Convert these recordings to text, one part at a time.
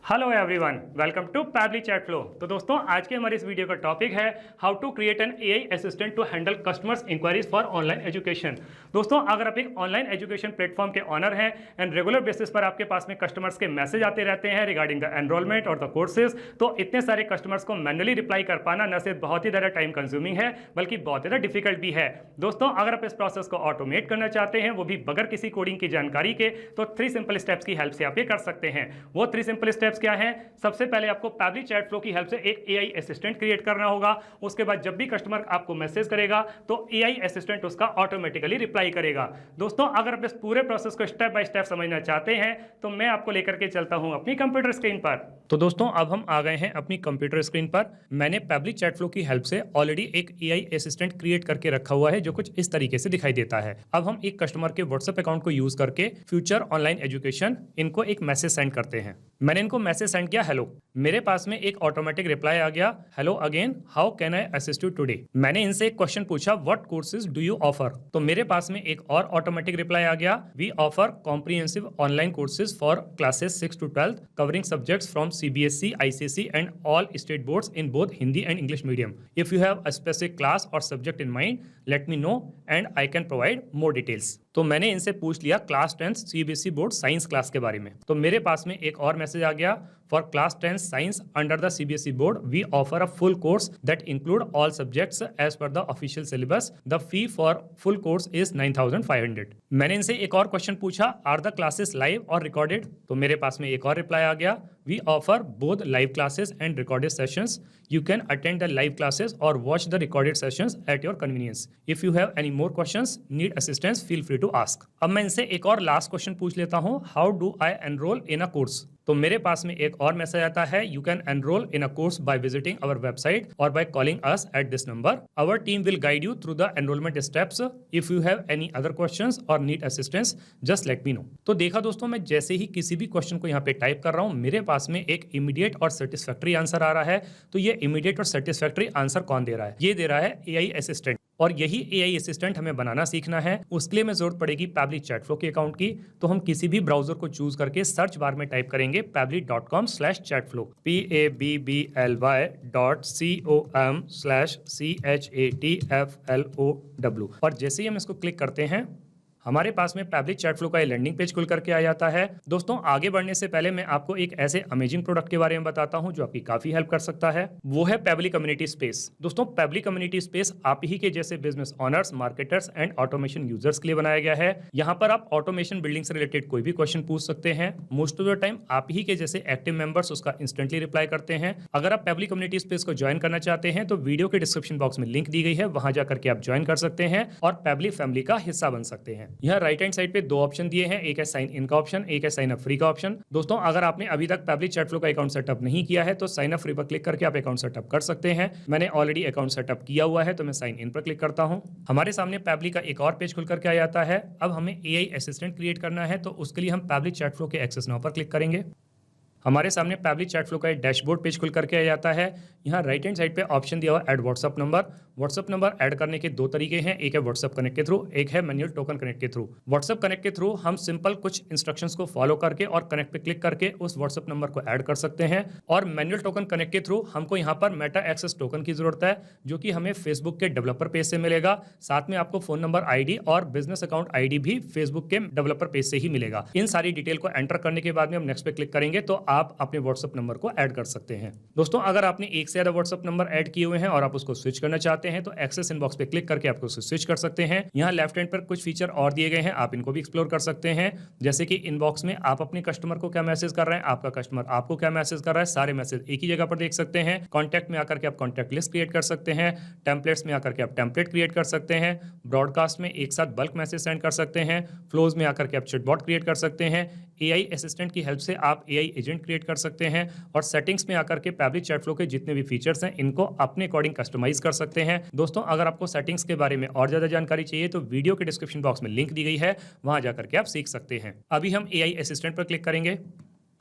Hello everyone, welcome to Pabbly chat flow. तो दोस्तों, आज के हमारे इस वीडियो का टॉपिक है how to create an AI assistant to handle customers inquiries for online education. दोस्तों, अगर आप एक ऑनलाइन एजुकेशन प्लेटफॉर्म के ऑनर हैं एंड रेगुलर बेसिस पर आपके पास में कस्टमर्स के मैसेज आते रहते हैं रिगार्डिंग द एनरोलमेंट और द कोर्सेज, तो इतने सारे कस्टमर्स को मैनुअली रिप्लाई कर पाना न सिर्फ बहुत ही ज़्यादा टाइम कंज्यूमिंग है बल्कि बहुत ज़्यादा डिफिकल्ट भी है। दोस्तों, अगर आप इस प्रोसेस को ऑटोमेट करना चाहते हैं, वो भी बगैर किसी कोडिंग की जानकारी के, तो 3 सिंपल स्टेप्स की हेल्प से आप ये कर सकते हैं। वो 3 सिंपल स्टेप्स क्या हैं? सबसे पहले आपको पैबली चैट फ्लो की हेल्प से एक एआई असिस्टेंट क्रिएट करना होगा। उसके बाद जब भी कस्टमर आपको मैसेज करेगा तो एआई असिस्टेंट उसका ऑटोमेटिकली रिप्लाई करेगा। दोस्तों, अगर आप इस पूरे प्रोसेस को स्टेप बाय स्टेप समझना चाहते हैं तो मैं आपको लेकर के चलता हूं अपनी कंप्यूटर स्क्रीन पर। तो दोस्तों, अब हम आ गए हैं अपनी कंप्यूटर स्क्रीन पर। मैंने पैबली चैट फ्लो की हेल्प से ऑलरेडी एक एआई असिस्टेंट क्रिएट करके रखा हुआ है जो कुछ इस तरीके से दिखाई देता है। अब हम एक कस्टमर के व्हाट्सएप अकाउंट को यूज करके फ्यूचर ऑनलाइन एजुकेशन इनको एक मैसेज सेंड करते हैं। मैंने इनको मैसेज सेंड किया हेलो। मेरे पास में एक ऑटोमेटिक रिप्लाई आ गया, hello again, how can I assist you today. मैंने इनसे एक क्वेश्चन पूछा, what courses do you offer. तो मेरे पास में एक और ऑटोमेटिक रिप्लाई आ गया, we offer comprehensive online courses for classes 6 to 12 covering subjects from CBSE, ICSE and all state boards in both Hindi and English medium. If you have a specific class or subject in mind, let me know and I can provide more details. तो मैंने इनसे पूछ लिया class 10 CBSE board science class के बारे में। तो मेरे पास में एक और मैसेज आ गया, for class 10 science under the CBSE board we offer a full course that include all subjects as per the official syllabus. The fee for full course is 9500। मैंने इनसे एक और क्वेश्चन पूछा, are the classes live or recorded. तो मेरे पास में एक और रिप्लाई आ गया, we offer both live classes and recorded sessions. You can attend the live classes or watch the recorded sessions at your convenience. If you have any more questions, need assistance, feel free to ask. अब मैं इनसे एक और last question पूछ लेता हूँ, How do I enroll in a course? तो मेरे पास में एक और मैसेज आता है, you can enrol in a course by visiting our website or by calling us at this number. Our team will guide you through the enrolment steps. If you have any other questions or need assistance, just let me know. तो देखा दोस्तों, मैं जैसे ही किसी भी question को यहाँ पे टाइप कर रहा हूँ, मेरे पास में एक इमीडिएट और सेटिस्फैक्ट्री आंसर आ रहा है। तो ये इमीडिएट और सेटिस्फैक्ट्री आंसर कौन दे रहा है? ये दे रहा है एआई असिस्टेंट। और यही एआई असिस्टेंट हमें बनाना सीखना है। उसके लिए हमें जरूरत पड़ेगी पैबली चैट फ्लो के अकाउंट की। तो हम किसी भी ब्राउजर को चूज करके सर्च बार में टाइप करेंगे pably.com/chatflow pabby.com/chatflow। और जैसे ही हम इसको क्लिक करते हैं, हमारे पास में पैबली चैट फ्लो का ये लैंडिंग पेज खुल करके आ जाता है। दोस्तों, आगे बढ़ने से पहले मैं आपको एक ऐसे अमेजिंग प्रोडक्ट के बारे में बताता हूं जो आपकी काफी हेल्प कर सकता है। वो है पैबली कम्युनिटी स्पेस। दोस्तों, पैबली कम्युनिटी स्पेस आप ही के जैसे business honours, marketers and automation users के लिए बनाया गया है। यहाँ पर आप ऑटोमेशन बिल्डिंग से रिलेटेड कोई भी क्वेश्चन पूछ सकते हैं। मोस्ट ऑफ द टाइम आप ही के जैसे एक्टिव मेंबर्स उसका इंस्टेंटली रिप्लाई करते हैं। अगर आप पैबली कम्युनिटी स्पेस को ज्वाइन करना चाहते हैं तो वीडियो के डिस्क्रिप्शन बॉक्स में लिंक दी गई है, वहां जाकर के आप ज्वाइन कर सकते हैं और पैबली फैमिली का हिस्सा बन सकते हैं। यहाँ राइट हैंड साइड पे 2 ऑप्शन दिए हैं, एक है साइन इन का ऑप्शन, एक है साइन अप फ्री का ऑप्शन। दोस्तों, अगर आपने अभी तक पैबली चैट फ्लो का अकाउंट सेटअप नहीं किया है तो साइन अप फ्री पर क्लिक करके आप अकाउंट सेटअप कर सकते हैं। मैंने ऑलरेडी अकाउंट सेटअप किया हुआ है तो मैं साइन इन पर क्लिक करता हूं। हमारे सामने पैबली का एक और पेज खुल करके आ जाता है। अब हमें एआई असिस्टेंट क्रिएट करना है तो उसके लिए हम पैबली चैट फ्लो के एक्सेस नाउ पर क्लिक करेंगे। हमारे सामने पैबली चैट फ्लो का एक डैशबोर्ड पेज खुल करके आ जाता है। यहाँ राइट हैंड साइड पे ऑप्शन दिया हुआ add WhatsApp number. WhatsApp number add करने के 2 तरीके हैं, एक है व्हाट्सअप कनेक्ट के थ्रू, एक है मैनुअल टोकन कनेक्ट के थ्रू। व्हाट्सअप कनेक्ट के थ्रू हम सिंपल कुछ इंस्ट्रक्शंस को फॉलो करके और कनेक्ट पे क्लिक करके उस व्हाट्सअप नंबर को ऐड कर सकते हैं। और मैनुअल टोकन कनेक्ट के थ्रू हमको यहाँ पर मेटा एक्सेस टोकन की जरूरत है, जो कि हमें फेसबुक के डेवलपर पेज से मिलेगा। साथ में आपको फोन नंबर आईडी और बिजनेस अकाउंट आईडी भी फेसबुक के डेवलपर पेज से ही मिलेगा। इन सारी डिटेल को एंटर करने के बाद में हम नेक्स्ट पे क्लिक करेंगे तो आप अपने व्हाट्सअप नंबर को ऐड कर सकते हैं। दोस्तों, अगर आपने एक से ज्यादा व्हाट्सअप नंबर ऐड किए हुए हैं और आप उसको स्विच करना चाहते हैं तो एक्सेस इनबॉक्स पे क्लिक करके आपको स्विच कर सकते हैं। यहाँ लेफ्ट हैंड पर कुछ फीचर और दिए गए हैं, आप इनको भी एक्सप्लोर कर सकते हैं। जैसे कि इनबॉक्स में आप अपने कस्टमर को क्या मैसेज कर रहे हैं, आपका कस्टमर आपको क्या मैसेज कर रहा है, सारे मैसेज एक ही जगह पर देख सकते हैं। कॉन्टैक्ट में आकर के आप कॉन्टैक्ट लिस्ट क्रिएट कर सकते हैं। टेम्पलेट्स में आकर के आप टेम्पलेट क्रिएट कर सकते हैं। ब्रॉडकास्ट में एक साथ बल्क मैसेज सेंड कर सकते हैं। फ्लोज में आकर के आप चैटबॉट क्रिएट कर सकते हैं। एआई असिस्टेंट की हेल्प से आप एआई एजेंट क्रिएट कर सकते हैं। और सेटिंग्स में आकर के पैबली चैट फ्लो के जितने भी फीचर्स हैं इनको अपने अकॉर्डिंग कस्टमाइज कर सकते हैं। दोस्तों, अगर आपको सेटिंग्स के बारे में और ज्यादा जानकारी चाहिए तो वीडियो के डिस्क्रिप्शन बॉक्स में लिंक दी गई है, वहां जाकर के आप सीख सकते हैं। अभी हम एआई असिस्टेंट पर क्लिक करेंगे।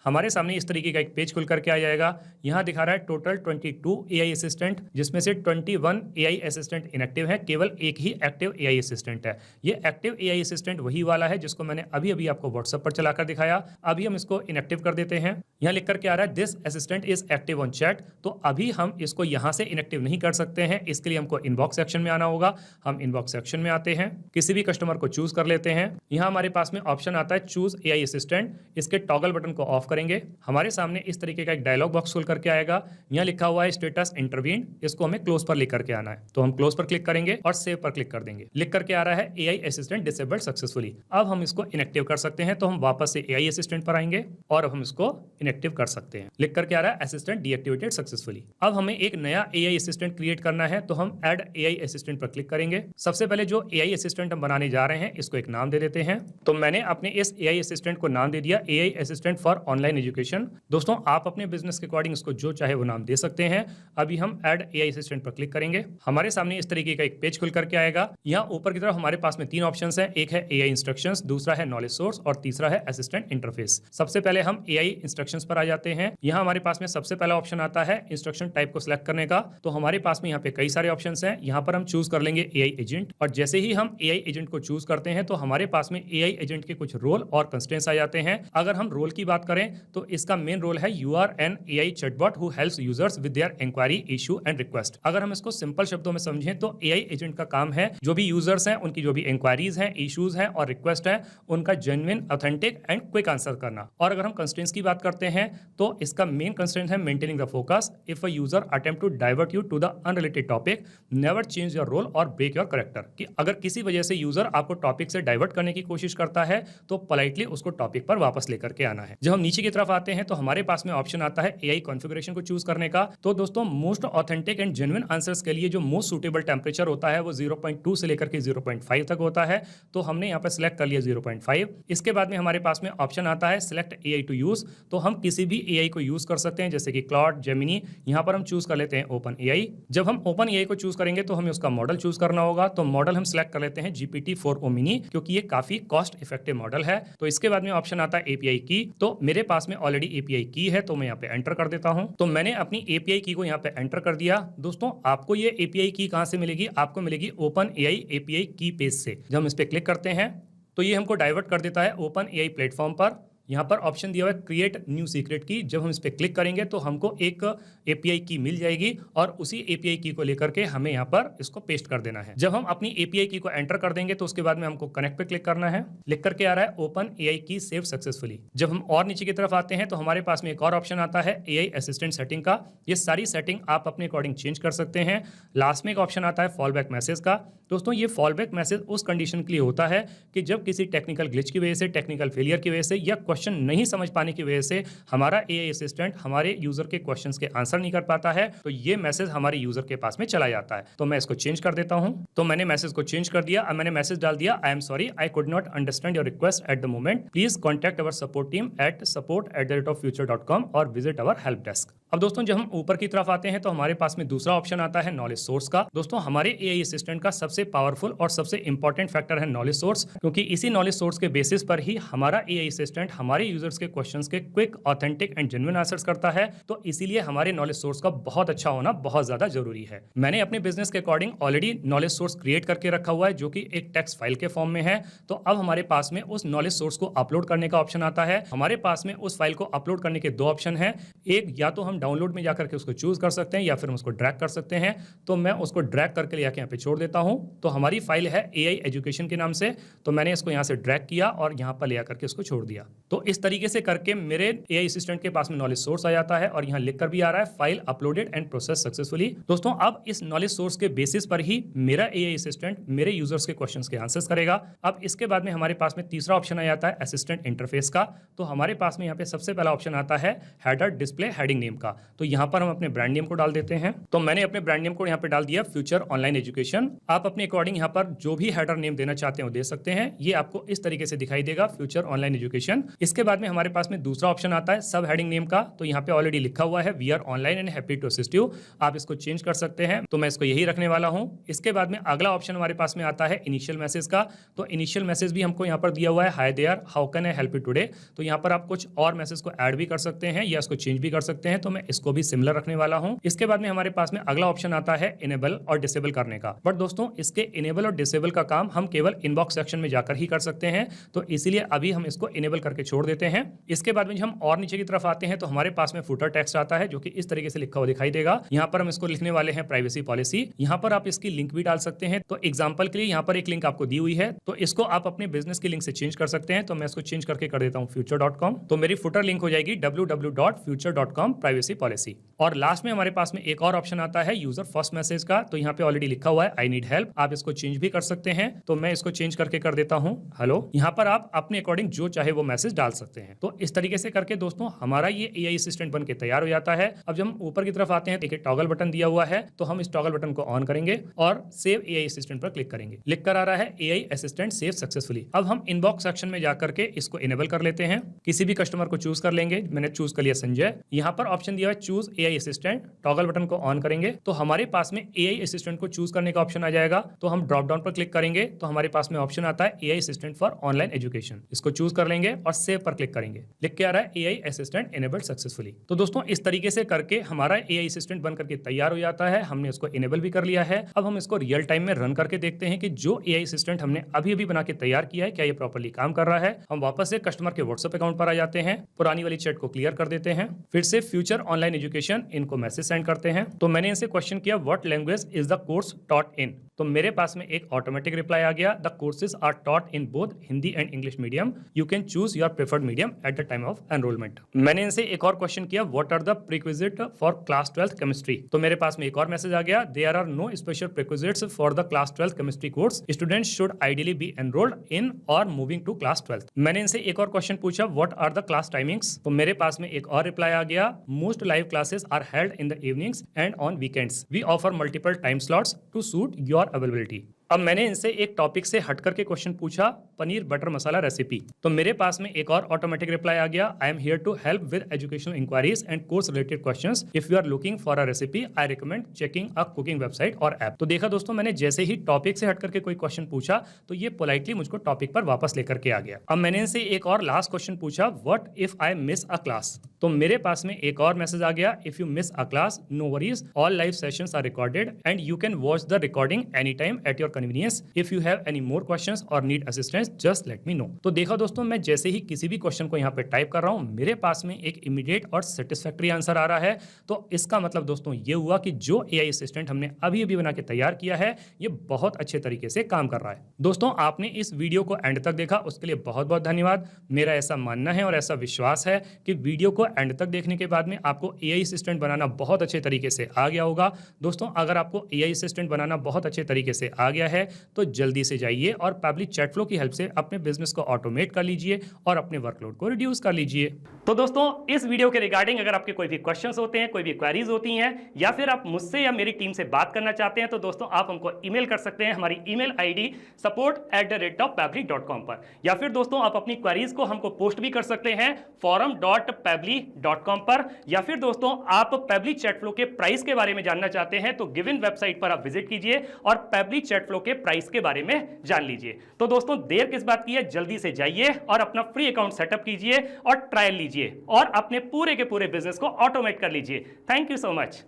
हमारे सामने इस तरीके का एक पेज खुल करके आ जाएगा। यहाँ दिखा रहा है टोटल 22 AI असिस्टेंट, जिसमें से 21 AI असिस्टेंट इनएक्टिव है, केवल एक ही एक्टिव AI असिस्टेंट है। ये एक्टिव AI असिस्टेंट वही वाला है जिसको मैंने अभी अभी आपको व्हाट्सएप पर चलाकर दिखाया। अभी हम इसको इनएक्टिव कर देते हैं। यहाँ लिख करके आ रहा है this assistant is active on chat. तो अभी हम इसको यहाँ से इनएक्टिव नहीं कर सकते हैं, इसके लिए हमको इनबॉक्स सेक्शन में आना होगा। हम इनबॉक्स सेक्शन में आते हैं, किसी भी कस्टमर को चूज कर लेते हैं। यहाँ हमारे पास में ऑप्शन आता है चूज AI असिस्टेंट। इसके टॉगल बटन को ऑफ करेंगे। हमारे सामने इस तरीके का एक डायलॉग बॉक्स खुल करके आएगा। यहाँ लिखा हुआ है स्टेटस इंटरवीन, इसको हमें क्लोज पर लिख करके आना है। तो हम क्लोज पर क्लिक करेंगे और सेव पर क्लिक कर देंगे। लिख करके आ रहा है AI असिस्टेंट डिसेबल्ड सक्सेसफुली। अब हम इसको इनएक्टिव कर सकते हैं। तो हम वापस से AI असिस्टेंट पर आएंगे और अब हम इसको इनएक्टिव कर सकते हैं। लिख करके आ रहा है असिस्टेंट डीएक्टिवेटेड सक्सेसफुली। अब हमें एक नया AI असिस्टेंट क्रिएट करना है, तो हम ऐड AI असिस्टेंट पर क्लिक करेंगे। सबसे पहले जो AI असिस्टेंट हम बनाने जा रहे हैं, इसको एक नाम दे देते हैं। तो मैंने अपने इस AI असिस्टेंट को नाम दे दिया AI assistant for online education. दोस्तों, आप अपने बिजनेस के अकॉर्डिंग इसको जो चाहे वो नाम दे सकते हैं। अभी हम ऐड AI असिस्टेंट पर क्लिक करेंगे। हमारे सामने इस तरीके का एक पेज खुल करके आएगा। यहाँ ऊपर की तरफ हमारे पास में 3 ऑप्शंस हैं। एक है AI इंस्ट्रक्शंस, दूसरा है नॉलेज सोर्स और तीसरा है असिस्टेंट इंटरफेस। सबसे पहले हम AI इंस्ट्रक्शंस पर आ जाते हैं। यहाँ हमारे पास में सबसे पहला ऑप्शन आता है इंस्ट्रक्शन टाइप को सिलेक्ट करने का। तो हमारे पास में यहाँ पे कई सारे ऑप्शंस हैं। यहाँ पर हम चूज कर लेंगे AI एजेंट, और जैसे ही हम AI एजेंट को चूज करते हैं तो हमारे पास में AI एजेंट के कुछ रोल और कंस्ट्रेंट्स आ जाते हैं। अगर हम रोल की बात करें तो इसका मेन रोल है you are an AI chatbot who helps users with their inquiry, issue and request. अगर हम इसको सिंपल शब्दों में समझें तो AI एजेंट का काम है जो भी यूजर्स हैं उनकी जो भी इंक्वायरीज हैं, इश्यूज हैं और रिक्वेस्ट है, उनका genuine, authentic and quick answer करना। और अगर हम कंस्ट्रेंट्स की बात करते हैं तो इसका मेन कंस्ट्रेंट है maintaining the focus. If a user attempt to divert you to the unrelated topic, never change your role or break your character. कि अगर किसी वजह से यूजर आपको टॉपिक से डाइवर्ट करने की कोशिश करता है तो पोलाइटली उसको टॉपिक पर वापस लेकर के आना है। जब हम नीचे की तरफ आते हैं तो हमारे पास में ऑप्शन आता है AI कॉन्फ़िगरेशन को चूज करने का। तो दोस्तों, most authentic and genuine answers के लिए जो मोस्ट सूटेबल टेंपरेचर होता है वो 0.2 से लेकर के 0.5 तक होता है। तो हमने यहाँ पर सिलेक्ट कर लिया 0.5। इसके बाद में हमारे पास में ऑप्शन आता है सिलेक्ट AI टू यूज। तो हम किसी भी AI को यूज कर सकते हैं, जैसे कि क्लॉड, जेमिनी। यहाँ पर हम चूज कर लेते हैं ओपन AI। जब हम ओपन AI को चूज करेंगे तो हमें उसका मॉडल चूज करना होगा। तो मॉडल हम सिलेक्ट कर लेते हैं GPT-4o मिनी, क्योंकि ये काफी कॉस्ट इफेक्टिव मॉडल है। तो इसके बाद में ऑप्शन आता है API की। तो मेरे पास में ऑलरेडी API की है, तो मैं यहाँ पे एंटर कर देता हूँ। तो मैंने अपनी API की को यहाँ पे एंटर कर दिया। दोस्तों, आपको ये API की कहाँ से मिलेगी? आपको मिलेगी ओपन AI API की पेज से। जब हम इस पे क्लिक करते हैं तो ये हमको डाइवर्ट कर देता है ओपन AI प्लेटफॉर्म पर। यहाँ पर ऑप्शन दिया हुआ है क्रिएट न्यू सीक्रेट की। जब हम इस पर क्लिक करेंगे तो हमको एक API की मिल जाएगी और उसी API की को लेकर के हमें यहाँ पर इसको पेस्ट कर देना है। जब हम अपनी API की को एंटर कर देंगे तो उसके बाद में हमको कनेक्ट पे क्लिक करना है। लिख करके आ रहा है ओपन AI की सेव सक्सेसफुली। जब हम और नीचे की तरफ आते हैं तो हमारे पास में एक और ऑप्शन आता है AI असिस्टेंट सेटिंग का। ये सारी सेटिंग आप अपने अकॉर्डिंग चेंज कर सकते हैं। लास्ट में एक ऑप्शन आता है फॉल बैक मैसेज का। दोस्तों, ये फॉल बैक मैसेज उस कंडीशन के लिए होता है कि जब किसी टेक्निकल ग्लिच की वजह से, टेक्निकल फेलियर की वजह से या क्वेश्चन नहीं समझ पाने की वजह से हमारा AI असिस्टेंट हमारे यूजर के क्वेश्चंस के आंसर नहीं कर पाता है, तो ये मैसेज हमारे यूजर के पास में चला जाता है। तो मैं इसको चेंज कर देता हूं। तो मैंने मैसेज को चेंज कर दिया। अब मैंने मैसेज डाल दिया, I am sorry, I could not understand your request at the moment, please contact our support team at support@future.com or visit our help desk. अब दोस्तों, जब हम ऊपर की तरफ आते हैं तो हमारे पास में दूसरा ऑप्शन आता है नॉलेज सोर्स का। दोस्तों, हमारे AI असिस्टेंट का सबसे पावरफुल और सबसे इंपॉर्टेंट फैक्टर है नॉलेज सोर्स, क्योंकि इसी नॉलेज सोर्स के बेसिस पर ही हमारा AI असिस्टेंट हमारे यूजर्स के क्वेश्चंस के quick, authentic and genuine answers करता है। तो इसीलिए हमारे नॉलेज सोर्स का बहुत अच्छा होना बहुत ज्यादा जरूरी है। मैंने अपने बिजनेस के according already knowledge source create करके रखा हुआ है, जो कि एक टेक्स्ट फाइल के फॉर्म में है। तो अब हमारे पास में उस नॉलेज सोर्स को अपलोड करने का ऑप्शन आता है। हमारे पास में उस फाइल को अपलोड करने के 2 ऑप्शन है। एक, या तो हम डाउनलोड में जाकर के उसको चूज कर सकते हैं या फिर हम उसको ड्रैग कर सकते हैं। तो मैं उसको ड्रैग करके लेके यहाँ पे छोड़ देता हूं। तो हमारी फाइल है AI एजुकेशन के नाम से। तो मैंने इसको यहाँ से ड्रैग किया और यहाँ पर ले आकर के इसको छोड़ दिया। तो इस तरीके से करके मेरे AI असिस्टेंट के पास में नॉलेज सोर्स आ जाता है और यहाँ लिख कर भी आ रहा है file uploaded and process successfully. दोस्तों, अब इस नॉलेज सोर्स के बेसिस पर ही मेरा AI असिस्टेंट मेरे यूजर्स के क्वेश्चंस के आंसर्स करेगा। अब इसके बाद में हमारे पास में तीसरा ऑप्शन आ जाता है असिस्टेंट इंटरफेस का। तो हमारे पास में यहाँ पे सबसे पहला ऑप्शन आता है हेडर डिस्प्ले हेडिंग नेम का। तो यहाँ पर हम अपने ब्रांड नेम को डाल देते हैं। तो मैंने अपने ब्रांड नेम को यहाँ पे डाल दिया फ्यूचर ऑनलाइन एजुकेशन। आप अपने अकॉर्डिंग यहाँ पर जो भी हेडर नेम देना चाहते हो दे सकते हैं। ये आपको इस तरीके से दिखाई देगा, फ्यूचर ऑनलाइन एजुकेशन। इसके बाद में हमारे पास में दूसरा ऑप्शन आता है सब हेडिंग नेम का। तो यहाँ पे ऑलरेडी लिखा हुआ है we are online and happy to assist you, आप इसको चेंज कर सकते हैं, तो मैं इसको यही रखने वाला हूँ। इसके बाद में अगला ऑप्शन हमारे पास में आता है इनिशियल मैसेज का। तो इनिशियल मैसेज भी हमको यहाँ पर दिया हुआ है hi there how can I help you today. तो यहाँ पर आप कुछ और मैसेज को ऐड भी कर सकते हैं या इसको चेंज भी कर सकते हैं, तो मैं इसको भी सिमिलर रखने वाला हूँ। इसके बाद में हमारे पास में अगला ऑप्शन आता है इनेबल और डिसेबल करने का। बट दोस्तों इसके इनेबल और डिसेबल का काम हम केवल इनबॉक्स सेक्शन में जाकर ही कर सकते हैं, तो इसीलिए अभी हम इसको इनेबल करके छोड़ देते हैं। इसके बाद में हम और नीचे की तरफ आते हैं तो हमारे पास में फुटर टेक्स्ट आता है जो कि इस तरीके से लिखा हुआ दिखाई देगा। यहाँ पर हम इसको लिखने वाले हैं प्राइवेसी पॉलिसी। यहाँ पर आप इसकी लिंक भी डाल सकते हैं। तो एग्जांपल के लिए यहाँ पर एक लिंक आपको दी हुई है, तो इसको आप अपने बिजनेस की लिंक से चेंज कर सकते हैं। तो मैं इसको चेंज करके कर देता हूँ future.com। तो मेरी फुटर लिंक हो जाएगी www.future.com प्राइवेसी पॉलिसी। और लास्ट में हमारे पास में एक और ऑप्शन आता है यूजर फर्स्ट मैसेज का। तो यहाँ पे ऑलरेडी लिखा हुआ है आई नीड हेल्प, आप इसको चेंज भी कर सकते हैं। तो मैं इसको चेंज करके कर देता हूँ हेलो। यहाँ पर आप अपने अकॉर्डिंग जो चाहे वो मैसेज डाल सकते हैं। तो इस तरीके से करके दोस्तों हमारा ये एआई असिस्टेंट बन के तैयार हो जाता है। अब जब हम ऊपर की तरफ आते हैं एक टॉगल बटन दिया हुआ है, तो हम इस टॉगल बटन को ऑन करेंगे और सेव एआई असिस्टेंट पर क्लिक करेंगे। लिख कर आ रहा है एआई असिस्टेंट सेव सक्सेसफुली। अब हम इनबॉक्स सेक्शन में जाकर के इसको इनेबल कर लेते हैं। किसी भी कस्टमर को चूज कर लेंगे, मैंने चूज कर लिया संजय। यहाँ पर ऑप्शन दिया है choose AI assistant, toggle button को ऑन करेंगे तो हमारे पास में एआई असिस्टेंट को चूज करने का ऑप्शन आ जाएगा। तो हम ड्रॉप डाउन पर क्लिक करेंगे तो हमारे पास में ऑप्शन आता है AI assistant for online education, इसको चूज कर लेंगे और सेव पर क्लिक करेंगे। लिख के आ रहा है एआई असिस्टेंट इनेबल्ड सक्सेसफुली। तो दोस्तों इस तरीके से करके हमारा एआई असिस्टेंट बनकर के तैयार हो जाता है। हमने इसको इनेबल भी कर लिया है। अब हम इसको रियल टाइम में रन करके देखते हैं कि जो एआई असिस्टेंट हमने अभी अभी बना के तैयार किया है क्या ये प्रॉपर्ली काम कर रहा है। हम वापस से कस्टमर के व्हाट्सएप अकाउंट पर आ जाते हैं, पुरानी वाली चैट को क्लियर कर देते हैं, फिर से फ्यूचर ऑनलाइन एजुकेशन इनको मैसेज सेंड करते हैं। तो मैंने इनसे क्वेश्चन किया what language is the course taught in. तो मेरे पास में एक ऑटोमेटिक रिप्लाई आ गया the courses are taught in both Hindi and English medium, you can choose your preferred medium at the time of enrolment. मैंने इनसे एक और क्वेश्चन किया what are the prerequisite for class 12th chemistry. तो मेरे पास में एक और मैसेज आ गया there are no special prerequisites for the class 12th chemistry course, students should ideally be enrolled in or moving to class 12th। मैंने इनसे एक और क्वेश्चन पूछा what are the class timings. तो मेरे पास में एक और रिप्लाई आ गया most live classes are held in the evenings and on weekends, we offer multiple time slots to suit your availability. अब मैंने इनसे एक टॉपिक से हट करके क्वेश्चन पूछा पनीर बटर मसाला रेसिपी। तो मेरे पास में एक और ऑटोमेटिक रिप्लाई आ गया I am here to help with educational inquiries and course related questions, if you are looking for a recipe I recommend checking a cooking website or app. तो देखा दोस्तों मैंने जैसे ही टॉपिक से हट करके कोई क्वेश्चन पूछा तो ये पोलाइटली मुझको टॉपिक पर वापस लेकर के आ गया। अब मैंने इनसे एक और लास्ट क्वेश्चन पूछा what if I miss a class. तो मेरे पास में एक और मैसेज आ गया if you miss a class no worries all live sessions are recorded and you can watch the recording any time at your convenience, if you have any more questions or need assistance just let me know. तो देखा दोस्तों मैं जैसे ही किसी भी question को यहाँ पे टाइप कर रहा हूँ मेरे पास में एक इमीडिएट और सेटिस्फैक्टरी आंसर आ रहा है। तो इसका मतलब दोस्तों ये हुआ कि जो एआई असिस्टेंट हमने अभी अभी बना के तैयार किया है ये बहुत अच्छे तरीके से काम कर रहा है। दोस्तों आपने इस वीडियो को एंड तक देखा उसके लिए बहुत बहुत धन्यवाद। मेरा ऐसा मानना है और ऐसा विश्वास है कि वीडियो को एंड तक देखने के बाद में आपको एआई असिस्टेंट बनाना बहुत अच्छे तरीके से आ गया होगा। दोस्तों अगर आपको एआई असिस्टेंट बनाना बहुत अच्छे तरीके से आ गया है तो जल्दी से जाइए और पैबली चैट फ्लो की हेल्प से अपने बिजनेस को ऑटोमेट कर लीजिए और अपने वर्कलोड को रिड्यूस कर लीजिए। तो दोस्तों इस वीडियो के रिगार्डिंग अगर आपके कोई भी क्वेश्चंस होते हैं, कोई भी क्वेरीज होती हैं या फिर आप मुझसे या मेरी टीम से बात करना चाहते हैं तो दोस्तों आप हमको ईमेल कर सकते हैं हमारी ईमेल आईडी support@pabbly.com पर, या फिर दोस्तों आप अपनी क्वेरीज को हमको पोस्ट भी कर सकते हैं forum.pabbly.com पर, या फिर दोस्तों आप पैबली चैट फ्लो के प्राइस के बारे में जानना चाहते हैं तो गिवन वेबसाइट पर आप विजिट कीजिए और पैबली चैट फ्लो के प्राइस के बारे में जान लीजिए। तो दोस्तों देर किस बात की है, जल्दी से जाइए और अपना फ्री अकाउंट सेटअप कीजिए और ट्रायल लीजिए और अपने पूरे के पूरे बिजनेस को ऑटोमेट कर लीजिए। Thank you so much.